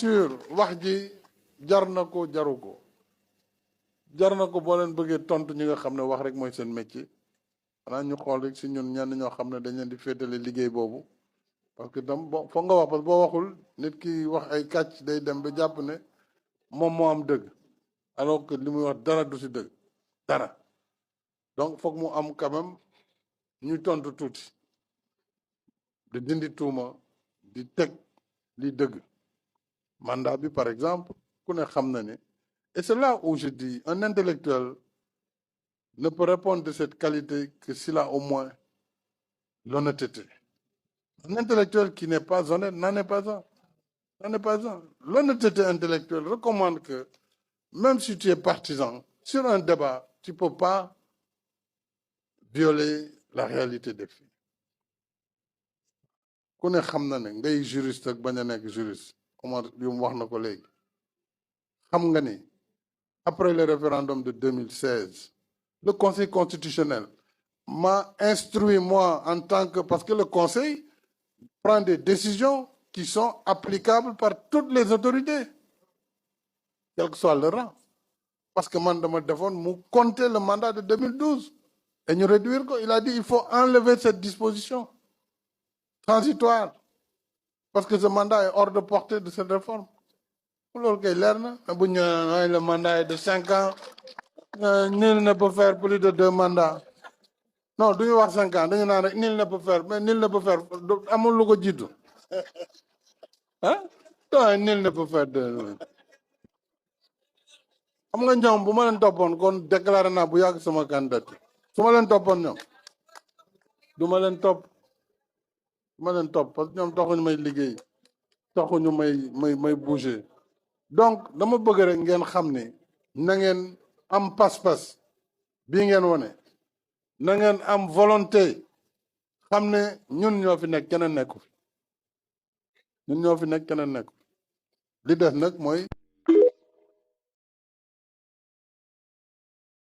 sûr wax ji jar na ko jaru ko jar na ko boo leen bëggee tontu ñi nga xam ne wax rek mooy seen métier xanaa ñu xool rek si ñun ñenn ñoo xam ne dañ leen di féetale liggéey boobu parce que tam bon foog nga wax parce que boo waxul nit ki wax ay kàcc day dem ba jàpp ne moom moo am dëgg alors que li muy wax dara du si dëgg dara donc foog mu am quand même ñuy tontu tuuti di dindi tuuma di teg li dëgg mandat bi par exemple ku ne xam na ne et c'est là où je dis un intellectuel ne peut répondre de cette qualité que s'il a au moins l'honnêteté. Un intellectuel qui n'est pas honnête n'en est pas un. N'en est pas un. L'honnêteté intellectuelle recommande que même si tu es partisan, sur un débat, tu ne peux pas violer la réalité des faits. ku ne xam na ne ngay juriste ak bañ a nekk juriste Omar yu wax na ko léegi xam nga ni après le référendum de 2016 le Conseil constitutionnel m'a instruit moi en tant que parce que le Conseil prend des décisions qui sont applicables par toutes les autorités quel que soit leur rang parce que man dama defoon mu compter le mandat de 2012 et ñu réduire ko il a dit il faut enlever cette disposition transitoire parce que ce mandat est hors de portée de cette réforme loolu kay leer na bu ñu le mandat est de 5 ans nul ne peut faire plus de 2 mandats non du ñu wax 5 ans dañu naan rek nul ne peut faire mais nul ne peut faire amul lu ko jiitu ah non nul ne peut faire 2 xam nga ñoom bu ma leen toppoon kon déclaré naa bu yàgg sama candidature su ma leen toppoon ñoom du ma leen topp parce que ñoom taxuñu may liggéey taxuñu may bouger donc dama bëgg rek ngeen xam ne na ngeen am pas-pas bii ngeen wone na ngeen am volonté xam ne ñun ñoo fi nekk keneen nekku fi ñun ñoo fi nekk keneen nekku li des nag mooy